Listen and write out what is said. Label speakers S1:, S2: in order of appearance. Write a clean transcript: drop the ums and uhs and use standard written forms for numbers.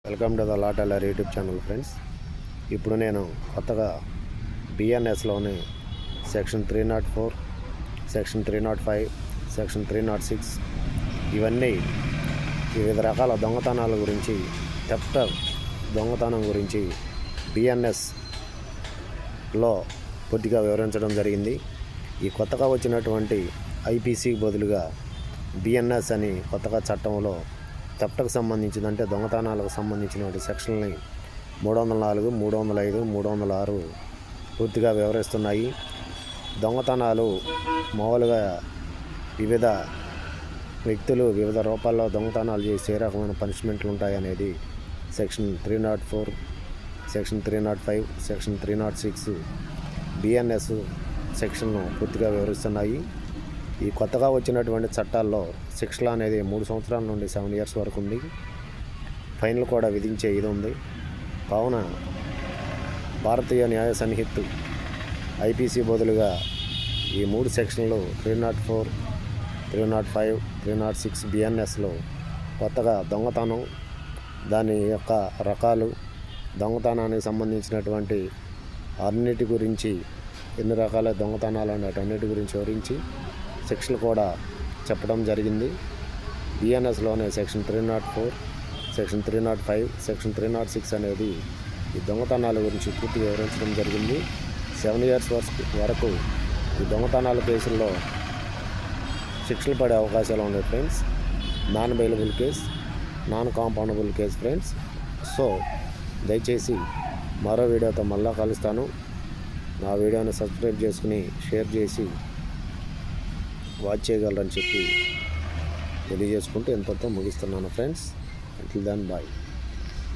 S1: Welcome to the law tailor YouTube channel friends. ఇప్పుడు నేను కొత్తగా బిఎన్ఎస్లోని సెక్షన్ 304, సెక్షన్ 305, సెక్షన్ 306 ఇవన్నీ వివిధ రకాల దొంగతనాల గురించి, థెఫ్ట్ దొంగతనం గురించి బిఎన్ఎస్లో కొద్దిగా వివరించడం జరిగింది. ఈ కొత్తగా వచ్చినటువంటి ఐపీసీకి బదులుగా బిఎన్ఎస్ అని కొత్తగా చట్టంలో థెఫ్ట్కి సంబంధించిన, అంటే దొంగతనాలకు సంబంధించినటువంటి సెక్షన్లని 304, 305, 306 పూర్తిగా వివరిస్తున్నాయి. దొంగతనాలు మామూలుగా వివిధ వ్యక్తులు వివిధ రూపాల్లో దొంగతనాలు చేసి ఏ రకమైన పనిష్మెంట్లు ఉంటాయనేది సెక్షన్ 304, సెక్షన్ 305, సెక్షన్ 306 బిఎన్ఎస్ సెక్షన్ను పూర్తిగా వివరిస్తున్నాయి. ఈ కొత్తగా వచ్చినటువంటి చట్టాల్లో శిక్షలు అనేది 3 సంవత్సరాల నుండి 7 years వరకు ఉంది. ఫైన్లు కూడా విధించే ఇది ఉంది. కావున భారతీయ న్యాయ సంహిత ఐపీసీ బదులుగా ఈ 3 సెక్షన్లు 304, 305, 306 బిఎన్ఎస్లో కొత్తగా దొంగతనం, దాని యొక్క రకాలు, దొంగతనానికి సంబంధించినటువంటి అన్నిటి గురించి, ఎన్ని రకాల దొంగతనాలు అన్నిటి గురించి వివరించి శిక్షలు కూడా చెప్పడం జరిగింది. బిఎన్ఎస్లోనే సెక్షన్ 304, సెక్షన్ 305, సెక్షన్ 306 అనేది ఈ దొంగతనాల గురించి పూర్తిగా వివరించడం జరిగింది. 7 years వరకు ఈ దొంగతనాల కేసుల్లో శిక్షలు పడే అవకాశాలు ఉన్నాయి friends. Non bailable case, non compoundable case friends. So దయచేసి మరో వీడియోతో మళ్ళా కలుస్తాను. నా వీడియోని సబ్స్క్రైబ్ చేసుకుని షేర్ చేసి వాచ్ చేయగలరని చెప్పి తెలియజేసుకుంటూ ఎంతతో ముగిస్తున్నాను ఫ్రెండ్స్. Until then bye.